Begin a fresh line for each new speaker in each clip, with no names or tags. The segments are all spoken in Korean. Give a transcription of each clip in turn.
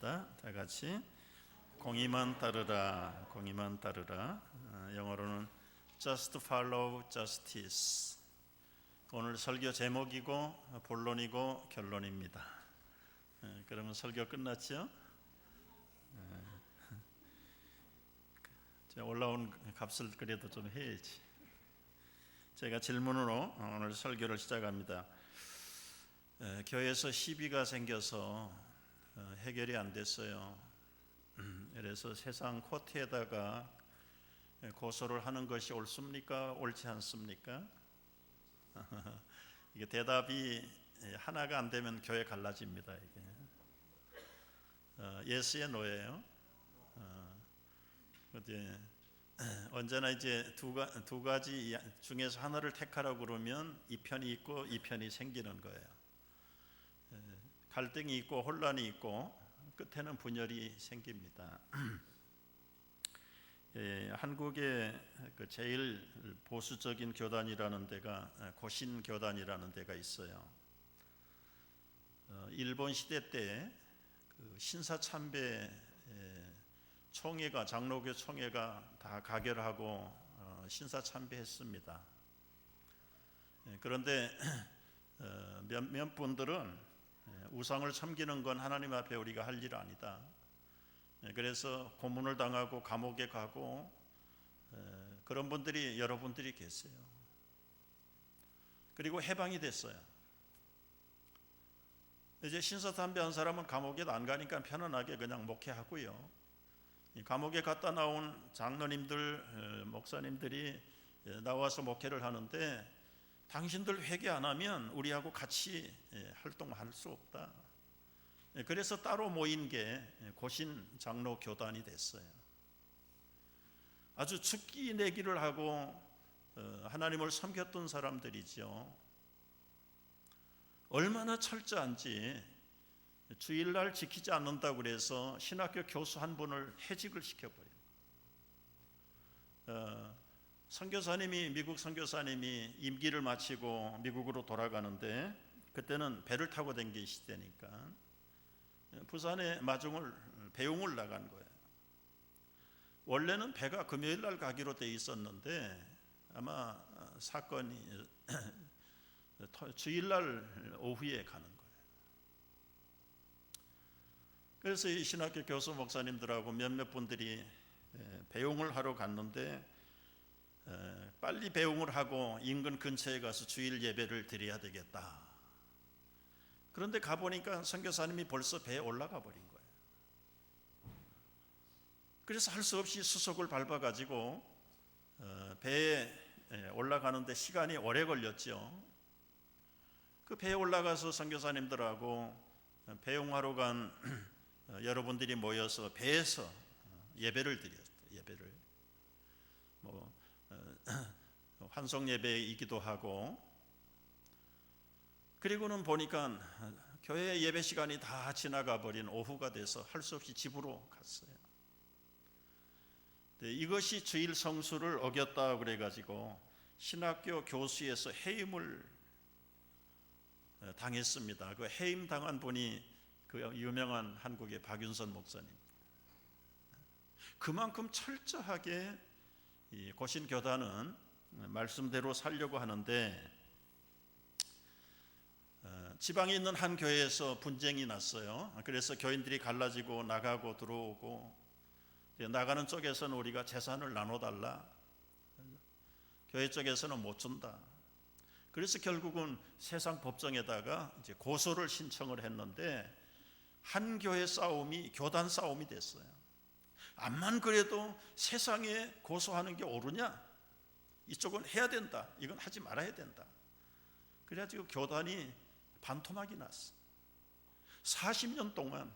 읽겠습니다. 다 같이 공의만 따르라, 공의만 따르라. 영어로는 Just follow justice. 오늘 설교 제목이고 본론이고 결론입니다. 그러면 설교 끝났죠? 올라온 값을 그래도 좀 해야지. 제가 질문으로 오늘 설교를 시작합니다. 교회에서 시비가 생겨서 해결이 안 됐어요. 그래서 세상 코트에다가 고소를 하는 것이 옳습니까? 옳지 않습니까? 이게 대답이 하나가 안 되면 교회 갈라집니다. 이게 예스의 노예요. 언제나 이제 두 가지 중에서 하나를 택하라고 그러면 이 편이 있고 이 편이 생기는 거예요. 갈등이 있고 혼란이 있고 끝에는 분열이 생깁니다. 한국의 제일 보수적인 교단이라는 데가 고신교단이라는 데가 있어요. 일본 시대 때 신사참배 총회가 장로교 총회가 다 가결하고 신사참배했습니다. 그런데 몇몇 분들은 우상을 섬기는 건 하나님 앞에 우리가 할 일 아니다. 그래서 고문을 당하고 감옥에 가고 그런 분들이 여러분들이 계세요. 그리고 해방이 됐어요. 이제 신사참배한 사람은 감옥에 안 가니까 편안하게 그냥 목회하고요. 감옥에 갔다 나온 장로님들, 목사님들이 나와서 목회를 하는데 당신들 회개 안 하면 우리하고 같이 활동할 수 없다. 그래서 따로 모인 게 고신 장로 교단이 됐어요. 아주 죽기 내기를 하고 하나님을 섬겼던 사람들이죠. 얼마나 철저한지 주일날 지키지 않는다고 그래서 신학교 교수 한 분을 해직을 시켜버려요. 선교사님이 미국 선교사님이 임기를 마치고 미국으로 돌아가는데 그때는 배를 타고 댕길 시대니까 부산에 배웅을 나간 거예요. 원래는 배가 금요일날 가기로 돼 있었는데 아마 사건이 주일날 오후에 가는 거예요. 그래서 이 신학교 교수 목사님들하고 몇몇 분들이 배웅을 하러 갔는데 빨리 배웅을 하고 인근 근처에 가서 주일 예배를 드려야 되겠다. 그런데 가보니까 선교사님이 벌써 배에 올라가 버린 거예요. 그래서 할 수 없이 수속을 밟아가지고 배에 올라가는데 시간이 오래 걸렸죠. 그 배에 올라가서 선교사님들하고 배웅하러 간 여러분들이 모여서 배에서 예배를 드렸어요. 예배를 환송 예배이기도 하고, 그리고는 보니까 교회 예배 시간이 다 지나가 버린 오후가 돼서 할 수 없이 집으로 갔어요. 이것이 주일 성수를 어겼다 그래가지고 신학교 교수에서 해임을 당했습니다. 그 해임 당한 분이 그 유명한 한국의 박윤선 목사님. 그만큼 철저하게 이 고신교단은 말씀대로 살려고 하는데 지방에 있는 한 교회에서 분쟁이 났어요. 그래서 교인들이 갈라지고 나가고 들어오고, 나가는 쪽에서는 우리가 재산을 나눠달라, 교회 쪽에서는 못 준다. 그래서 결국은 세상 법정에다가 이제 고소를 신청을 했는데 한 교회 싸움이 교단 싸움이 됐어요. 암만 그래도 세상에 고소하는 게 옳으냐? 이쪽은 해야 된다, 이건 하지 말아야 된다. 그래가지고 교단이 반토막이 났어. 40년 동안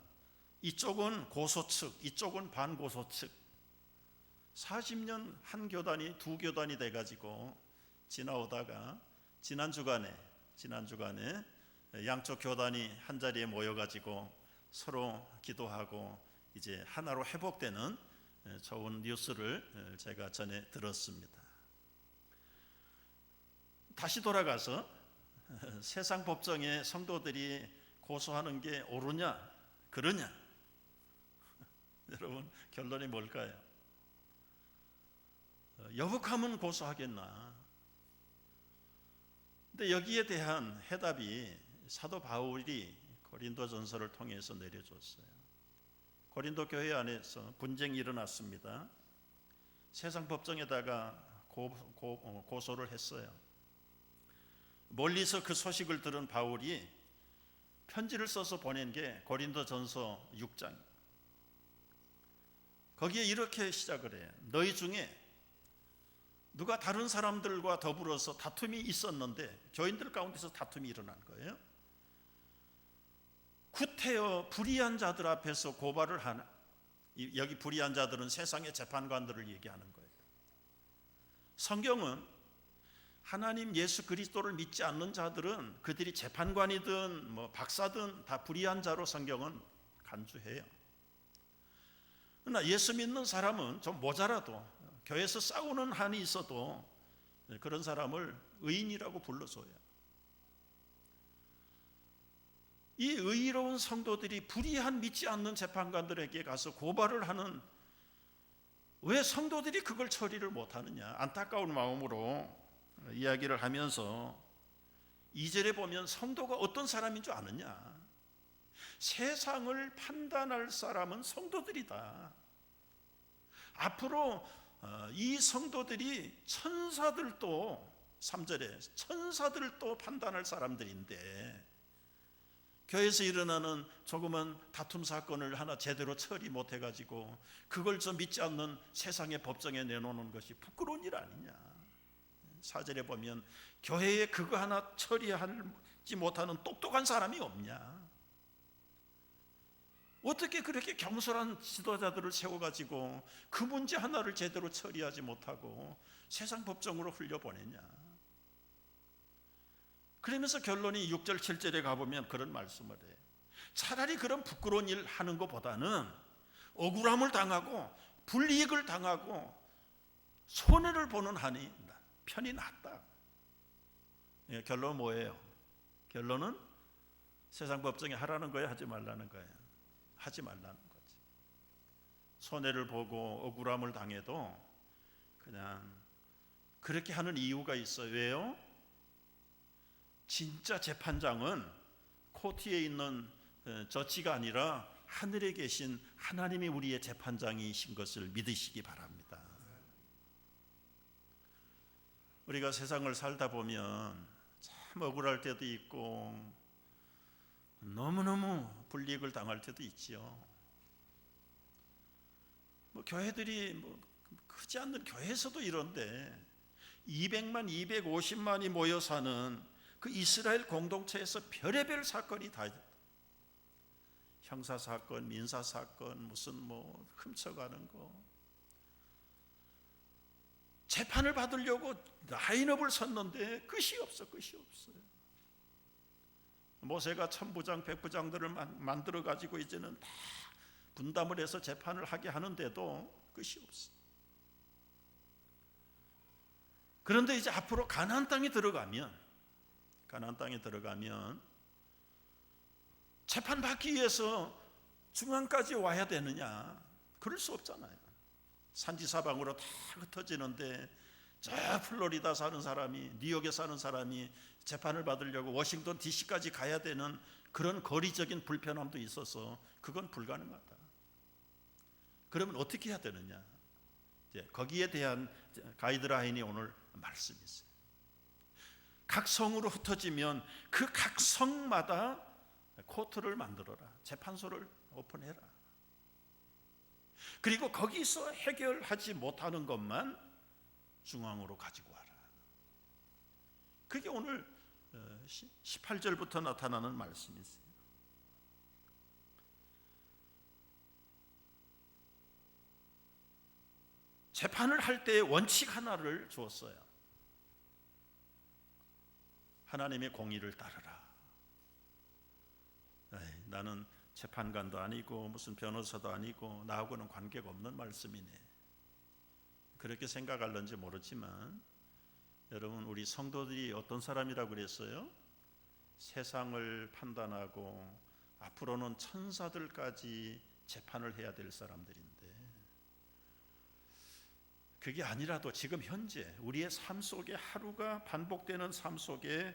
이쪽은 고소 측, 이쪽은 반고소 측, 40년 한 교단이 두 교단이 돼가지고 지나오다가 지난 주간에 양쪽 교단이 한 자리에 모여가지고 서로 기도하고 이제 하나로 회복되는 좋은 뉴스를 제가 전에 들었습니다. 다시 돌아가서 세상 법정에 성도들이 고소하는 게 옳으냐 그러냐, 여러분 결론이 뭘까요? 여북하면 고소하겠나? 근데 여기에 대한 해답이 사도 바울이 고린도전서를 통해서 내려줬어요. 고린도 교회 안에서 분쟁이 일어났습니다. 세상 법정에다가 고소를 했어요. 멀리서 그 소식을 들은 바울이 편지를 써서 보낸 게 고린도전서 6장. 거기에 이렇게 시작을 해요. 너희 중에 누가 다른 사람들과 더불어서 다툼이 있었는데 교인들 가운데서 다툼이 일어난 거예요. 구태여 불의한 자들 앞에서 고발을 하나? 여기 불의한 자들은 세상의 재판관들을 얘기하는 거예요. 성경은 하나님 예수 그리스도를 믿지 않는 자들은 그들이 재판관이든 박사든 다 불의한 자로 성경은 간주해요. 그러나 예수 믿는 사람은 좀 모자라도 교회에서 싸우는 한이 있어도 그런 사람을 의인이라고 불러줘요. 이 의로운 성도들이 불의한 믿지 않는 재판관들에게 가서 고발을 하는, 왜 성도들이 그걸 처리를 못하느냐, 안타까운 마음으로 이야기를 하면서 2절에 보면 성도가 어떤 사람인 줄 아느냐, 세상을 판단할 사람은 성도들이다. 앞으로 이 성도들이 천사들도, 3절에 천사들도 판단할 사람들인데 교회에서 일어나는 조그만 다툼 사건을 하나 제대로 처리 못해가지고 그걸 좀 믿지 않는 세상의 법정에 내놓는 것이 부끄러운 일 아니냐. 4절에 보면 교회에 그거 하나 처리하지 못하는 똑똑한 사람이 없냐. 어떻게 그렇게 겸손한 지도자들을 세워가지고 그 문제 하나를 제대로 처리하지 못하고 세상 법정으로 흘려보내냐. 그러면서 결론이 6절 7절에 가보면 그런 말씀을 해요. 차라리 그런 부끄러운 일 하는 것보다는 억울함을 당하고 불이익을 당하고 손해를 보는 한이 편이 낫다. 결론은 뭐예요? 결론은 세상 법정에 하라는 거예요, 하지 말라는 거예요? 하지 말라는 거지. 손해를 보고 억울함을 당해도 그냥 그렇게 하는 이유가 있어요. 왜요? 진짜 재판장은 코트에 있는 저치가 아니라 하늘에 계신 하나님이 우리의 재판장이신 것을 믿으시기 바랍니다. 우리가 세상을 살다 보면 참 억울할 때도 있고 너무너무 불이익을 당할 때도 있지요. 교회들이 크지 않는 교회에서도 이런데 200만, 250만이 모여 사는 그 이스라엘 공동체에서 별의별 사건이 다 있다. 형사사건, 민사사건, 무슨 훔쳐가는 거. 재판을 받으려고 라인업을 섰는데 끝이 없어요. 모세가 천부장, 백부장들을 만들어 가지고 이제는 다 분담을 해서 재판을 하게 하는데도 끝이 없어. 그런데 이제 앞으로 가나안 땅에 들어가면 재판받기 위해서 중앙까지 와야 되느냐? 그럴 수 없잖아요. 산지사방으로 다 흩어지는데 저 플로리다 사는 사람이, 뉴욕에 사는 사람이 재판을 받으려고 워싱턴 DC까지 가야 되는 그런 거리적인 불편함도 있어서 그건 불가능하다. 그러면 어떻게 해야 되느냐? 거기에 대한 가이드라인이 오늘 말씀이 있어요. 각 성으로 흩어지면 그 각 성마다 코트를 만들어라. 재판소를 오픈해라. 그리고 거기서 해결하지 못하는 것만 중앙으로 가지고 와라. 그게 오늘 18절부터 나타나는 말씀이세요. 재판을 할 때의 원칙 하나를 주었어요. 하나님의 공의를 따르라. 나는 재판관도 아니고 무슨 변호사도 아니고 나하고는 관계가 없는 말씀이네. 그렇게 생각할런지 모르지만 여러분, 우리 성도들이 어떤 사람이라고 그랬어요? 세상을 판단하고 앞으로는 천사들까지 재판을 해야 될 사람들인데, 그게 아니라도 지금 현재 우리의 삶 속에, 하루가 반복되는 삶 속에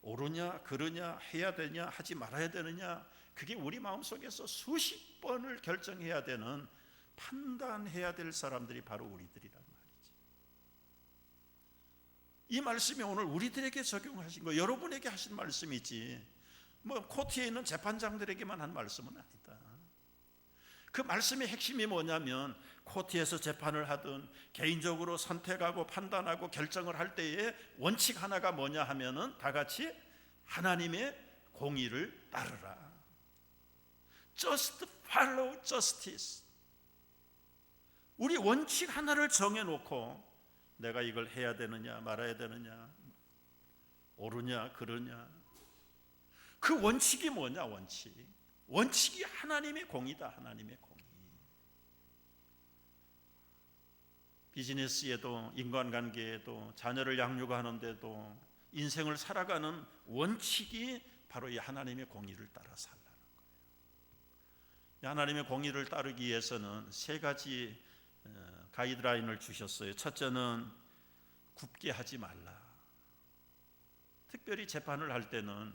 옳으냐 그르냐, 해야 되냐 하지 말아야 되느냐, 그게 우리 마음속에서 수십 번을 결정해야 되는, 판단해야 될 사람들이 바로 우리들이란 말이지. 이 말씀이 오늘 우리들에게 적용하신 거, 여러분에게 하신 말씀이지 코트에 있는 재판장들에게만 한 말씀은 아니다. 그 말씀의 핵심이 뭐냐면, 코트에서 재판을 하든 개인적으로 선택하고 판단하고 결정을 할 때의 원칙 하나가 뭐냐 하면은, 다 같이 하나님의 공의를 따르라. Just follow justice. 우리 원칙 하나를 정해놓고 내가 이걸 해야 되느냐 말아야 되느냐, 옳으냐 그르냐, 그 원칙이 뭐냐? 원칙이 하나님의 공의다. 하나님의 공의. 비즈니스에도, 인간관계에도, 자녀를 양육하는 데도, 인생을 살아가는 원칙이 바로 이 하나님의 공의를 따라 살라는 거예요. 이 하나님의 공의를 따르기 위해서는 세 가지 가이드라인을 주셨어요. 첫째는 굽게 하지 말라. 특별히 재판을 할 때는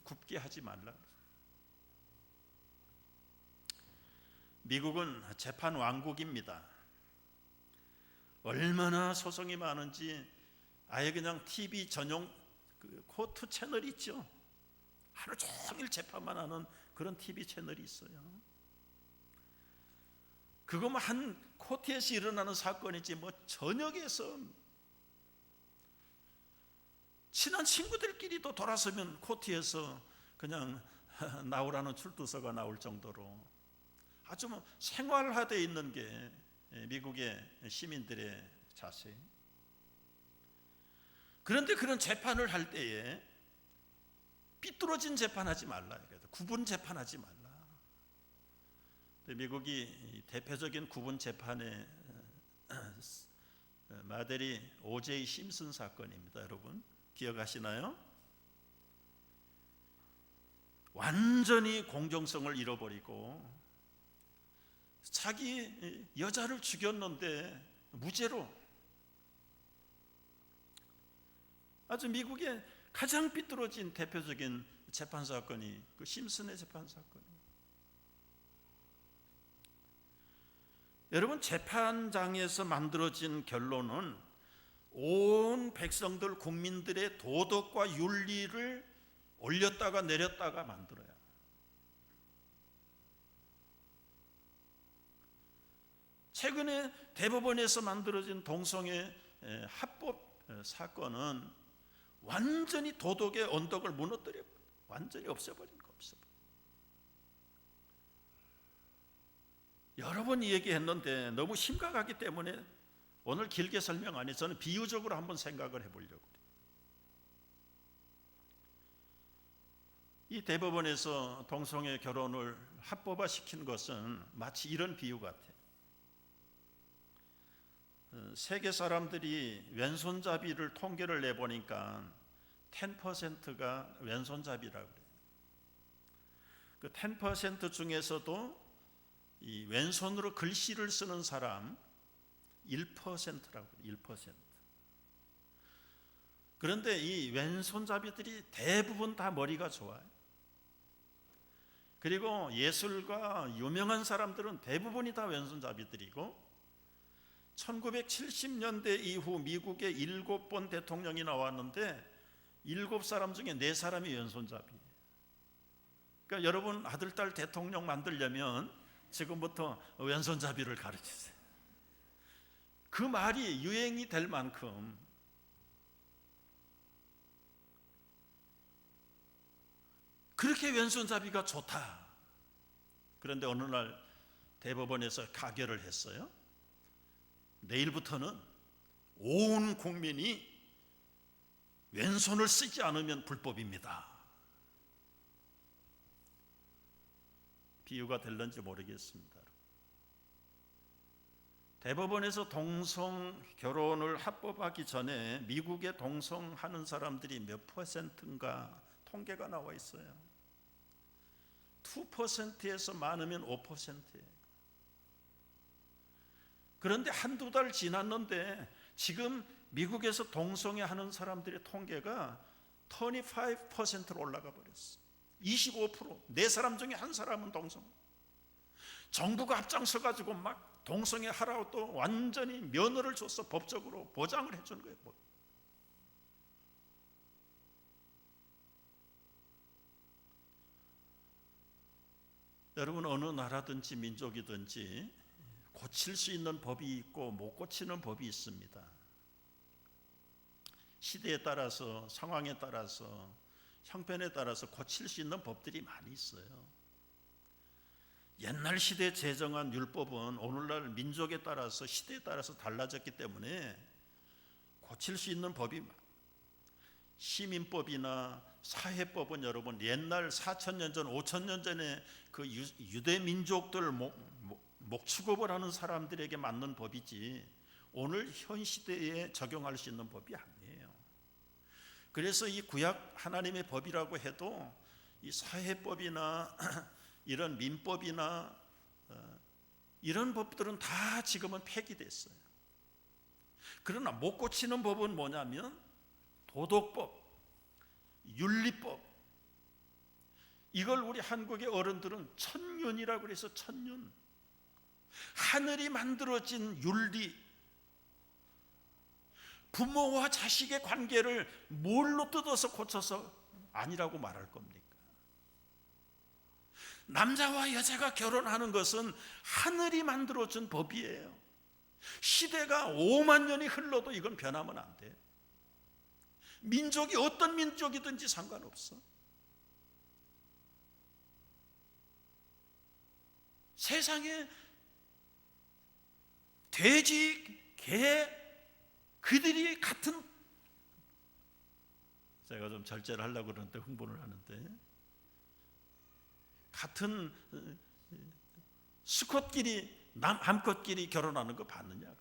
굽게 하지 말라. 미국은 재판 왕국입니다. 얼마나 소송이 많은지, 아예 그냥 TV 전용 코트 채널이 있죠. 하루 종일 재판만 하는 그런 TV 채널이 있어요. 그거 한 코트에서 일어나는 사건이지 저녁에서 친한 친구들끼리도 돌아서면 코트에서 그냥 나오라는 출두서가 나올 정도로 아주 생활화되어 있는 게 미국의 시민들의 자세. 그런데 그런 재판을 할 때에 삐뚤어진 재판하지 말라. 구분 재판하지 말라. 미국이 대표적인 구분 재판의 마데리 O.J. 심슨 사건입니다. 여러분 기억하시나요? 완전히 공정성을 잃어버리고 자기 여자를 죽였는데 무죄로, 아주 미국의 가장 삐뚤어진 대표적인 재판 사건이 그 심슨의 재판 사건이에요. 여러분, 재판장에서 만들어진 결론은 온 백성들, 국민들의 도덕과 윤리를 올렸다가 내렸다가 만들어요. 최근에 대법원에서 만들어진 동성애 합법 사건은 완전히 도덕의 언덕을 무너뜨려 완전히 없애버린 거. 여러 번 얘기했는데 너무 심각하기 때문에 오늘 길게 설명 안 해서 저는 비유적으로 한번 생각을 해보려고 그래요. 이 대법원에서 동성애 결혼을 합법화시킨 것은 마치 이런 비유 같아요. 세계 사람들이 왼손잡이를 통계를 내보니까 10%가 왼손잡이라고 그래요. 그 10% 중에서도 이 왼손으로 글씨를 쓰는 사람 1%라고 해요. 1%. 그런데 이 왼손잡이들이 대부분 다 머리가 좋아요. 그리고 예술가 유명한 사람들은 대부분이 다 왼손잡이들이고, 1970년대 이후 미국에 7번 대통령이 나왔는데 7사람 중에 4사람이 왼손잡이에요. 그러니까 여러분 아들, 딸 대통령 만들려면 지금부터 왼손잡이를 가르치세요. 그 말이 유행이 될 만큼 그렇게 왼손잡이가 좋다. 그런데 어느 날 대법원에서 가결을 했어요. 내일부터는 온 국민이 왼손을 쓰지 않으면 불법입니다. 비유가 될런지 모르겠습니다. 대법원에서 동성 결혼을 합법하기 전에 미국에 동성하는 사람들이 몇 %인가 통계가 나와 있어요. 2%에서 많으면 5%예요. 그런데 한두 달 지났는데 지금 미국에서 동성애하는 사람들의 통계가 25%로 올라가 버렸어. 25%. 네 사람 중에 한 사람은 동성. 정부가 앞장서 가지고 막 동성애 하라고 또 완전히 면허를 줘서 법적으로 보장을 해준 거예요. 여러분, 어느 나라든지 민족이든지 고칠 수 있는 법이 있고 못 고치는 법이 있습니다. 시대에 따라서, 상황에 따라서, 형편에 따라서 고칠 수 있는 법들이 많이 있어요. 옛날 시대에 제정한 율법은 오늘날 민족에 따라서, 시대에 따라서 달라졌기 때문에 고칠 수 있는 법이 많아요. 시민법이나 사회법은 여러분 옛날 4,000년 전, 5,000년 전에 그 유대 민족들 목축업을 하는 사람들에게 맞는 법이지 오늘 현 시대에 적용할 수 있는 법이 아니에요. 그래서 이 구약 하나님의 법이라고 해도 이 사회법이나 이런 민법이나 이런 법들은 다 지금은 폐기됐어요. 그러나 못 고치는 법은 뭐냐면 도덕법, 윤리법. 이걸 우리 한국의 어른들은 천륜이라고 그래서 천륜. 하늘이 만들어진 윤리. 부모와 자식의 관계를 뭘로 뜯어서 고쳐서 아니라고 말할 겁니까? 남자와 여자가 결혼하는 것은 하늘이 만들어준 법이에요. 시대가 5만 년이 흘러도 이건 변하면 안 돼요. 민족이 어떤 민족이든지 상관없어. 세상에 돼지, 개, 그들이 같은, 제가 좀 절제를 하려고 그러는데 흥분을 하는데, 같은 수컷끼리, 암컷끼리 결혼하는 거 봤느냐 그 말이에요.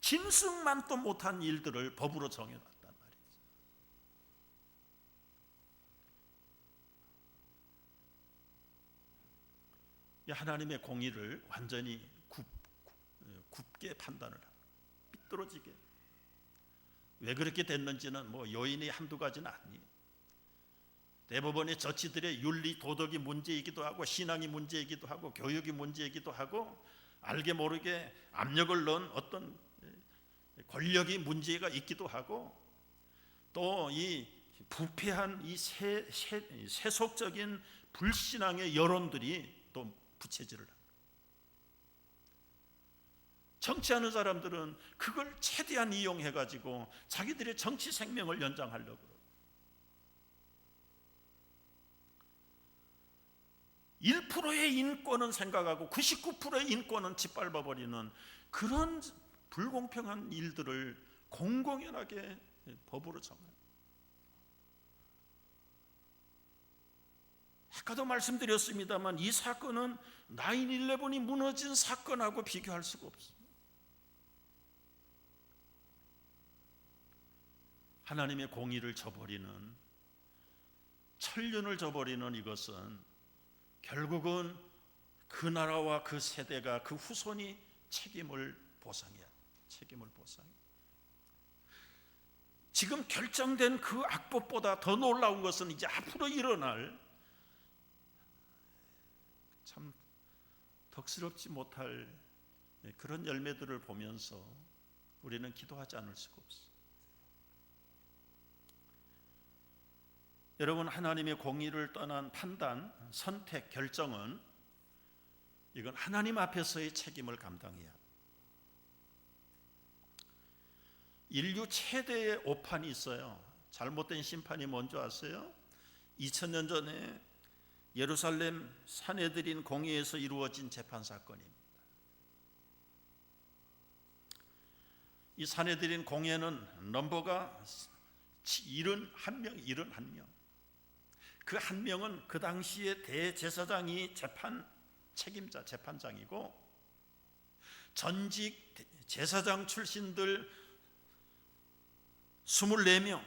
짐승만도 못한 일들을 법으로 정해놨단 말이죠. 하나님의 공의를 완전히 굽게 판단을 하고 삐뚤어지게. 왜 그렇게 됐는지는 뭐 요인이 한두 가지는 아니에요. 대부분의 저치들의 윤리 도덕이 문제이기도 하고 신앙이 문제이기도 하고 교육이 문제이기도 하고 알게 모르게 압력을 넣은 어떤 권력이 문제가 있기도 하고 또 이 부패한 이 세속적인 불신앙의 여론들이 또 부채질을 합니다. 정치하는 사람들은 그걸 최대한 이용해가지고 자기들의 정치 생명을 연장하려고 그러고 1%의 인권은 생각하고 99%의 인권은 짓밟아버리는 그런 불공평한 일들을 공공연하게 법으로 정해요. 아까도 말씀드렸습니다만 이 사건은 9/11이 무너진 사건하고 비교할 수가 없어요. 하나님의 공의를 저버리는, 천륜을 저버리는 이것은 결국은 그 나라와 그 세대가, 그 후손이 책임을 보상해야 합니다. 책임을 보상해야. 지금 결정된 그 악법보다 더 놀라운 것은 이제 앞으로 일어날 참 덕스럽지 못할 그런 열매들을 보면서 우리는 기도하지 않을 수가 없어요. 여러분, 하나님의 공의를 떠난 판단, 선택, 결정은 이건 하나님 앞에서의 책임을 감당해야 합니다. 인류 최대의 오판이 있어요. 잘못된 심판이 뭔지 아세요? 2000년 전에 예루살렘 산헤드린 공회에서 이루어진 재판 사건입니다. 이 산헤드린 공회는 넘버가 71명. 그 한 명은 그 당시에 대제사장이 재판 책임자, 재판장이고 전직 제사장 출신들 24명,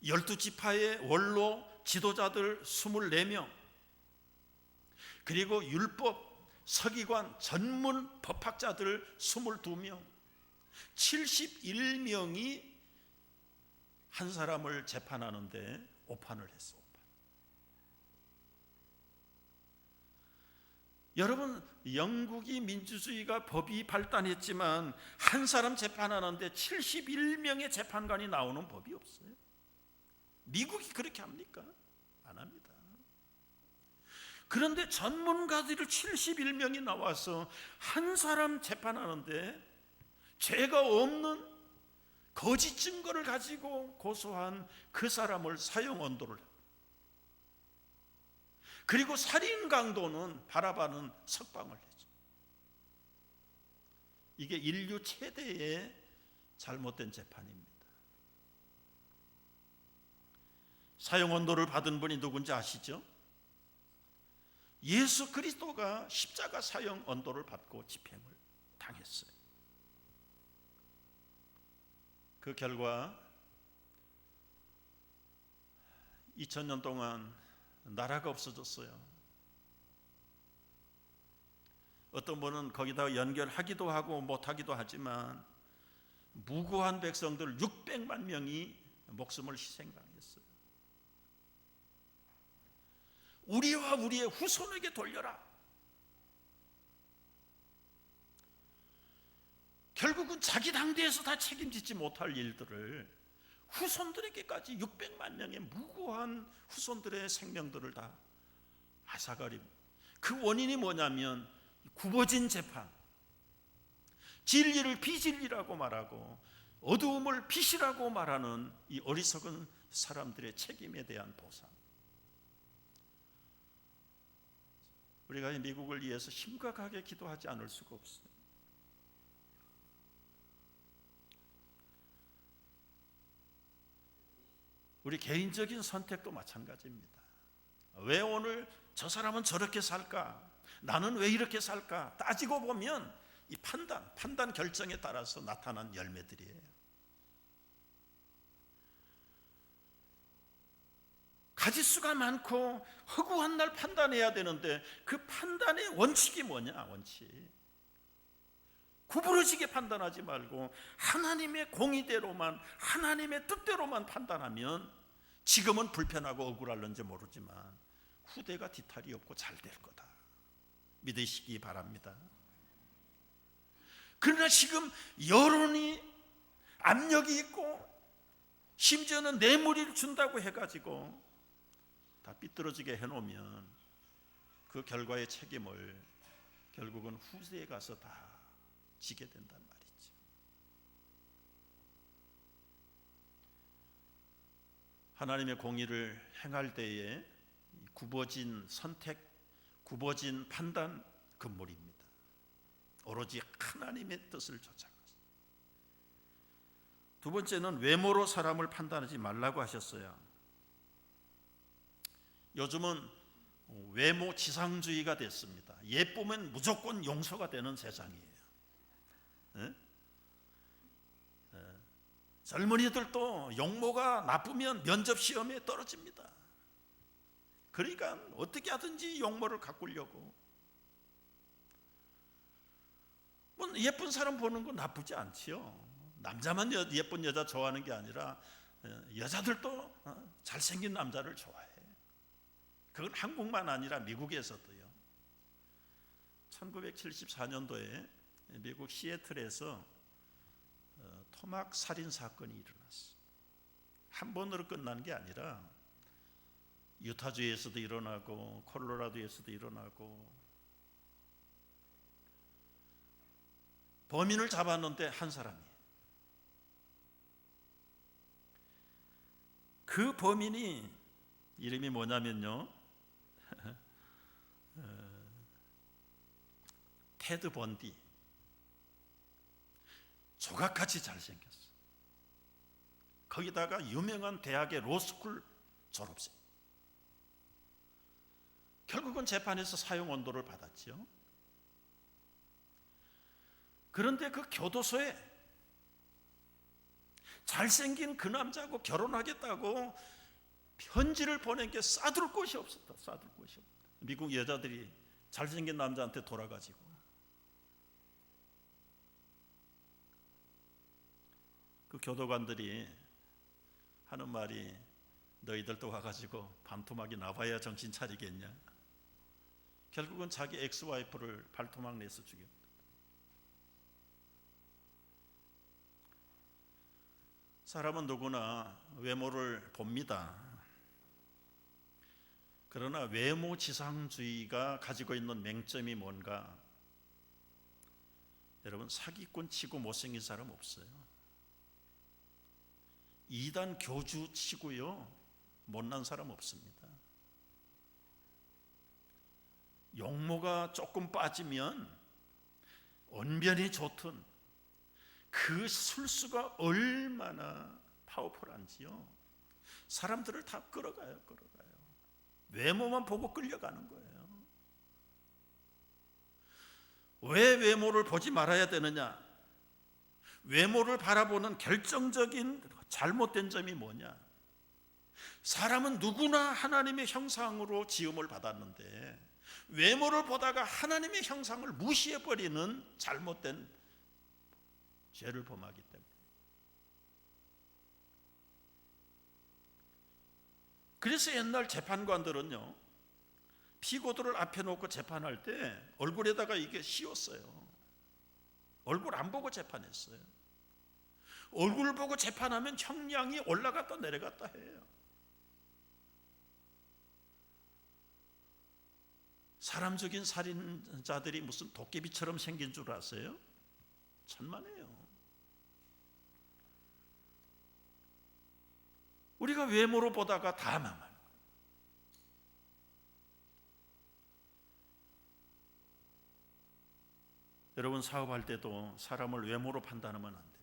12지파의 원로 지도자들 24명, 그리고 율법, 서기관, 전문 법학자들 22명, 71명이 한 사람을 재판하는데 오판을 했어. 여러분, 영국이 민주주의가 법이 발달했지만 한 사람 재판하는데 71명의 재판관이 나오는 법이 없어요. 미국이 그렇게 합니까? 안 합니다. 그런데 전문가들이 71명이 나와서 한 사람 재판하는데 죄가 없는 거짓 증거를 가지고 고소한 그 사람을 사형 언도를, 그리고 살인 강도는 바라바는 석방을 했죠. 이게 인류 최대의 잘못된 재판입니다. 사형 언도를 받은 분이 누군지 아시죠? 예수 그리스도가 십자가 사형 언도를 받고 집행을 당했어요. 그 결과 2000년 동안 나라가 없어졌어요. 어떤 분은 거기다 연결하기도 하고 못하기도 하지만 무고한 백성들 600만 명이 목숨을 희생당했어요. 우리와 우리의 후손에게 돌려라. 결국은 자기 당대에서 다 책임지지 못할 일들을 후손들에게까지 600만 명의 무고한 후손들의 생명들을 다 앗아가림. 그 원인이 뭐냐면 굽어진 재판, 진리를 비진리라고 말하고 어두움을 빛이라고 말하는 이 어리석은 사람들의 책임에 대한 보상. 우리가 미국을 위해서 심각하게 기도하지 않을 수가 없어요. 우리 개인적인 선택도 마찬가지입니다. 왜 오늘 저 사람은 저렇게 살까? 나는 왜 이렇게 살까? 따지고 보면 이 판단 결정에 따라서 나타난 열매들이에요. 가짓수가 많고 허구한 날 판단해야 되는데 그 판단의 원칙이 뭐냐? 원칙. 구부러지게 판단하지 말고 하나님의 공의대로만, 하나님의 뜻대로만 판단하면 지금은 불편하고 억울할런지 모르지만 후대가 뒤탈이 없고 잘 될 거다 믿으시기 바랍니다. 그러나 지금 여론이 압력이 있고 심지어는 뇌물을 준다고 해가지고 다 삐뚤어지게 해놓으면 그 결과의 책임을 결국은 후대에 가서 다 지게 된단 말이죠. 하나님의 공의를 행할 때에 굽어진 선택, 굽어진 판단 금물입니다. 오로지 하나님의 뜻을 쫓아가서. 두 번째는 외모로 사람을 판단하지 말라고 하셨어요. 요즘은 외모 지상주의가 됐습니다. 예쁘면 무조건 용서가 되는 세상이에요. 네? 젊은이들도 용모가 나쁘면 면접 시험에 떨어집니다. 그러니까 어떻게 하든지 용모를 가꾸려고. 뭐 예쁜 사람 보는 건 나쁘지 않지요. 남자만 예쁜 여자 좋아하는 게 아니라 여자들도 잘생긴 남자를 좋아해. 그건 한국만 아니라 미국에서도요. 1974년도에 미국 시애틀에서 토막 살인 사건이 일어났어. 한 번으로 끝난 게 아니라 유타주에서도 일어나고 콜로라도에서도 일어나고. 범인을 잡았는데 한 사람이. 그 범인이 이름이 뭐냐면요, 테드 번디. 조각같이 잘생겼어. 거기다가 유명한 대학의 로스쿨 졸업생. 결국은 재판에서 사형 언도를 받았죠. 그런데 그 교도소에 잘생긴 그 남자하고 결혼하겠다고 편지를 보낸 게 싸둘 곳이 없었다. 싸둘 곳이 없다. 미국 여자들이 잘생긴 남자한테 돌아가지고 그 교도관들이 하는 말이 너희들도 와가지고 반토막이 나봐야 정신 차리겠냐. 결국은 자기 엑스와이프를 발토막 내서 죽였다. 사람은 누구나 외모를 봅니다. 그러나 외모 지상주의가 가지고 있는 맹점이 뭔가? 여러분, 사기꾼 치고 못생긴 사람 없어요. 이단 교주 치고요 못난 사람 없습니다. 용모가 조금 빠지면 언변이 좋든 그 술수가 얼마나 파워풀한지요. 사람들을 다 끌어가요. 외모만 보고 끌려가는 거예요. 왜 외모를 보지 말아야 되느냐? 외모를 바라보는 결정적인 잘못된 점이 뭐냐? 사람은 누구나 하나님의 형상으로 지음을 받았는데 외모를 보다가 하나님의 형상을 무시해버리는 잘못된 죄를 범하기 때문에. 그래서 옛날 재판관들은요 피고들을 앞에 놓고 재판할 때 얼굴에다가 이게 씌웠어요. 얼굴 안 보고 재판했어요. 얼굴을 보고 재판하면 형량이 올라갔다 내려갔다 해요. 사람 죽인 살인자들이 무슨 도깨비처럼 생긴 줄 아세요? 천만에요. 우리가 외모로 보다가 다 망합니다. 여러분, 사업할 때도 사람을 외모로 판단하면 안 됩니다.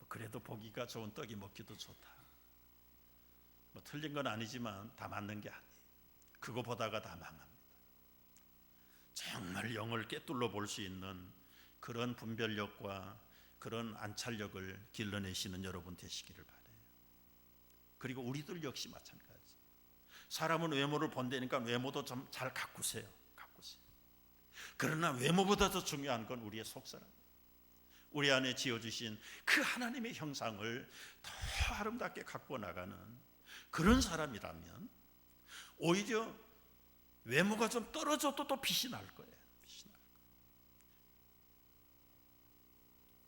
그래도 보기가 좋은 떡이 먹기도 좋다. 틀린 건 아니지만 다 맞는 게 아니에요. 그거 보다가 다 망합니다. 정말 영을 꿰뚫어 볼 수 있는 그런 분별력과 그런 안찰력을 길러내시는 여러분 되시기를 바라요. 그리고 우리들 역시 마찬가지. 사람은 외모를 본다니까 외모도 좀 잘 가꾸세요. 그러나 외모보다 더 중요한 건 우리의 속사람, 우리 안에 지어주신 그 하나님의 형상을 더 아름답게 갖고 나가는 그런 사람이라면 오히려 외모가 좀 떨어져도 또 빛이 날 거예요.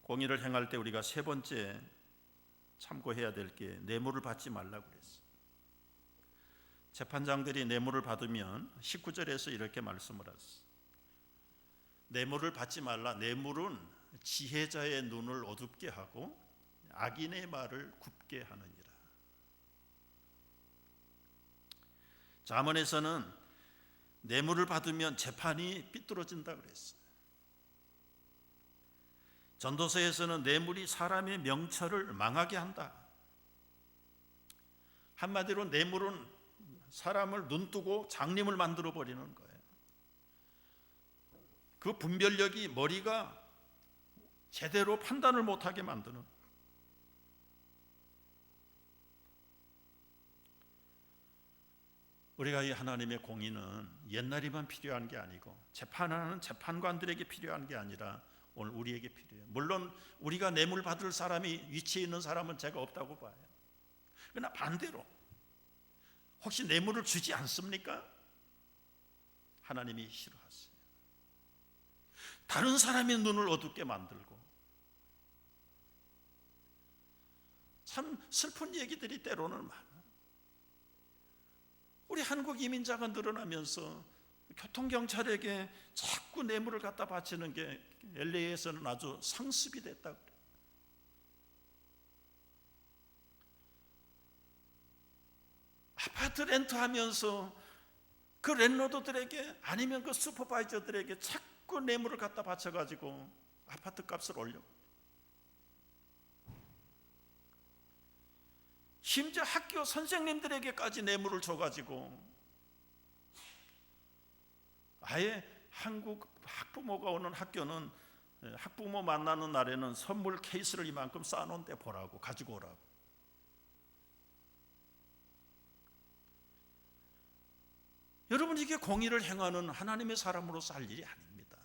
공의를 행할 때 우리가 세 번째 참고해야 될 게 뇌물을 받지 말라고 그랬어요. 재판장들이 뇌물을 받으면 19절에서 이렇게 말씀을 하셨어요. 뇌물을 받지 말라. 뇌물은 지혜자의 눈을 어둡게 하고 악인의 말을 굽게 하느니라. 잠언에서는 뇌물을 받으면 재판이 삐뚤어진다 그랬어요. 전도서에서는 뇌물이 사람의 명철을 망하게 한다. 한마디로 뇌물은 사람을 눈뜨고 장님을 만들어 버리는 거예요. 그 분별력이 머리가 제대로 판단을 못하게 만드는. 우리가 이 하나님의 공의는 옛날에만 필요한 게 아니고 재판하는 재판관들에게 필요한 게 아니라 오늘 우리에게 필요해요. 물론 우리가 뇌물 받을 사람이 위치에 있는 사람은 제가 없다고 봐요. 그러나 반대로 혹시 뇌물을 주지 않습니까? 하나님이 싫어하세요. 다른 사람의 눈을 어둡게 만들고. 참 슬픈 얘기들이 때로는 많아요. 우리 한국 이민자가 늘어나면서 교통경찰에게 자꾸 뇌물을 갖다 바치는 게 LA에서는 아주 상습이 됐다고 그래요. 아파트 렌트하면서 그 랜로드들에게 아니면 그 슈퍼바이저들에게 자꾸 뇌물을 갖다 바쳐가지고 아파트 값을 올려. 심지어 학교 선생님들에게까지 뇌물을 줘가지고 아예 한국 학부모가 오는 학교는 학부모 만나는 날에는 선물 케이스를 이만큼 쌓아놓은 데 보라고, 가지고 오라고. 여러분, 이게 공의를 행하는 하나님의 사람으로서 할 일이 아닙니다.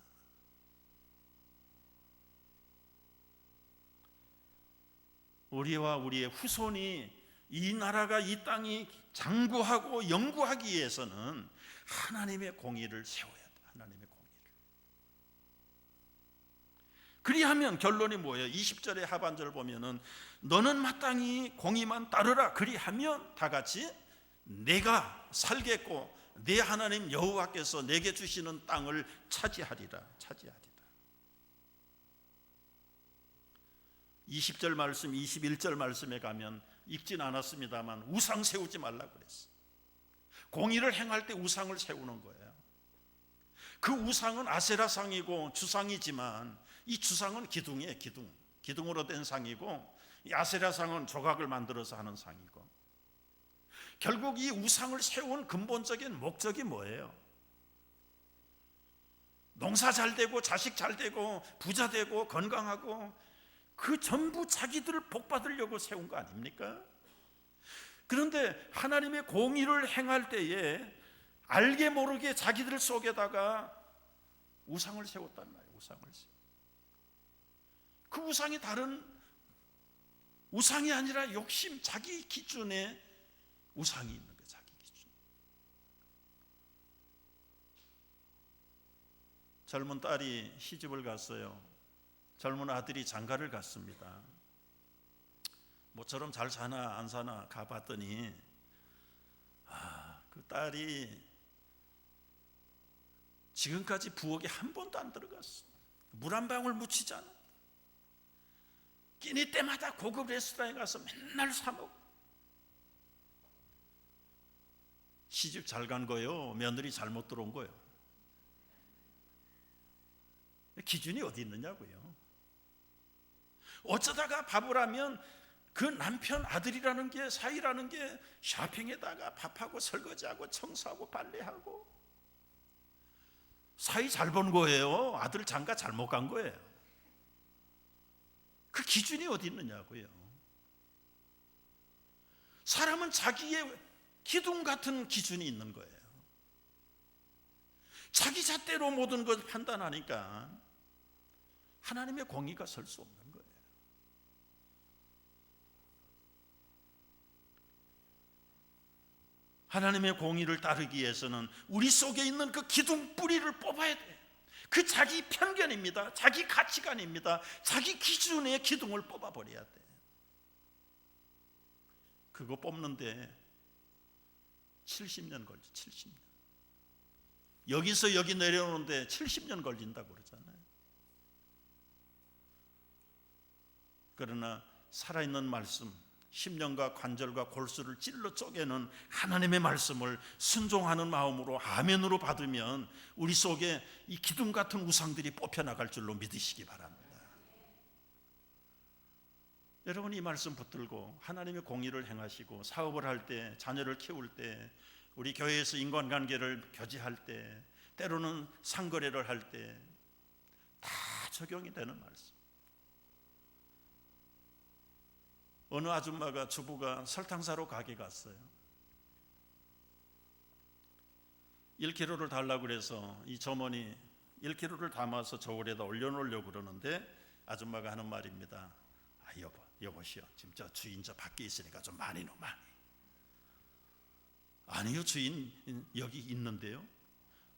우리와 우리의 후손이 이 나라가, 이 땅이 장구하고 영구하기 위해서는 하나님의 공의를 세워야 돼. 하나님의 공의를. 그리하면 결론이 뭐예요? 20절의 하반절 보면은 너는 마땅히 공의만 따르라. 그리하면 다 같이 내가 살겠고 내 하나님 여호와께서 내게 주시는 땅을 차지하리라. 20절 말씀, 21절 말씀에 가면 읽진 않았습니다만 우상 세우지 말라 그랬어요. 공의를 행할 때 우상을 세우는 거예요. 그 우상은 아세라상이고 주상이지만 이 주상은 기둥이에요. 기둥으로 된 상이고, 이 아세라상은 조각을 만들어서 하는 상이고, 결국 이 우상을 세운 근본적인 목적이 뭐예요? 농사 잘 되고 자식 잘 되고 부자 되고 건강하고, 그 전부 자기들을 복받으려고 세운 거 아닙니까? 그런데 하나님의 공의를 행할 때에 알게 모르게 자기들 속에다가 우상을 세웠단 말이에요. 우상을 세워. 그 우상이 다른 우상이 아니라 욕심, 자기 기준에 우상이 있는 거예요. 자기 기준. 젊은 딸이 시집을 갔어요. 젊은 아들이 장가를 갔습니다. 모처럼 잘 사나 안 사나 가봤더니 그 딸이 지금까지 부엌에 한 번도 안 들어갔어. 물 한 방울 묻히지 않아. 끼니 때마다 고급 레스토랑에 가서 맨날 사 먹어. 시집 잘 간 거예요? 며느리 잘못 들어온 거예요? 기준이 어디 있느냐고요. 어쩌다가 밥을 하면 그 남편 아들이라는 게, 사이라는 게 쇼핑에다가 밥하고 설거지하고 청소하고 빨래하고, 사이 잘 본 거예요? 아들 장가 잘못 간 거예요? 그 기준이 어디 있느냐고요. 사람은 자기의 기둥 같은 기준이 있는 거예요. 자기 잣대로 모든 것을 판단하니까 하나님의 공의가 설 수 없는 거예요. 하나님의 공의를 따르기 위해서는 우리 속에 있는 그 기둥 뿌리를 뽑아야 돼. 그 자기 편견입니다. 자기 가치관입니다. 자기 기준의 기둥을 뽑아버려야 돼. 그거 뽑는데 70년 걸려. 70년. 여기서 여기 내려오는데 70년 걸린다고 그러잖아요. 그러나 살아있는 말씀, 심령과 관절과 골수를 찔러 쪼개는 하나님의 말씀을 순종하는 마음으로 아멘으로 받으면 우리 속에 이 기둥 같은 우상들이 뽑혀나갈 줄로 믿으시기 바랍니다. 여러분, 이 말씀 붙들고 하나님의 공의를 행하시고 사업을 할 때, 자녀를 키울 때, 우리 교회에서 인간관계를 교제할 때, 때로는 상거래를 할 때 다 적용이 되는 말씀. 어느 아줌마가, 주부가 설탕 사러 가게 갔어요. 1kg를 달라고 그래서 이 점원이 1kg를 담아서 저울에다 올려놓으려고 그러는데 아줌마가 하는 말입니다. 여보시오, 지금 저 주인 저 밖에 있으니까 좀 많이 넣어, 많이. 아니요, 주인 여기 있는데요.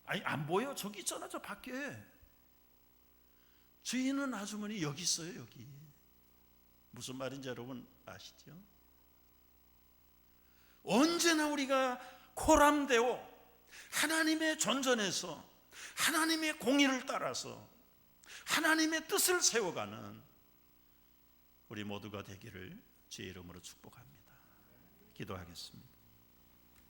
아니, 안 보여? 저기 있잖아, 저 밖에. 주인은 아주머니 여기 있어요, 여기. 무슨 말인지 여러분 아시죠? 언제나 우리가 코람되어 하나님의 전전에서 하나님의 공의를 따라서 하나님의 뜻을 세워가는 우리 모두가 되기를 주의 이름으로 축복합니다. 기도하겠습니다.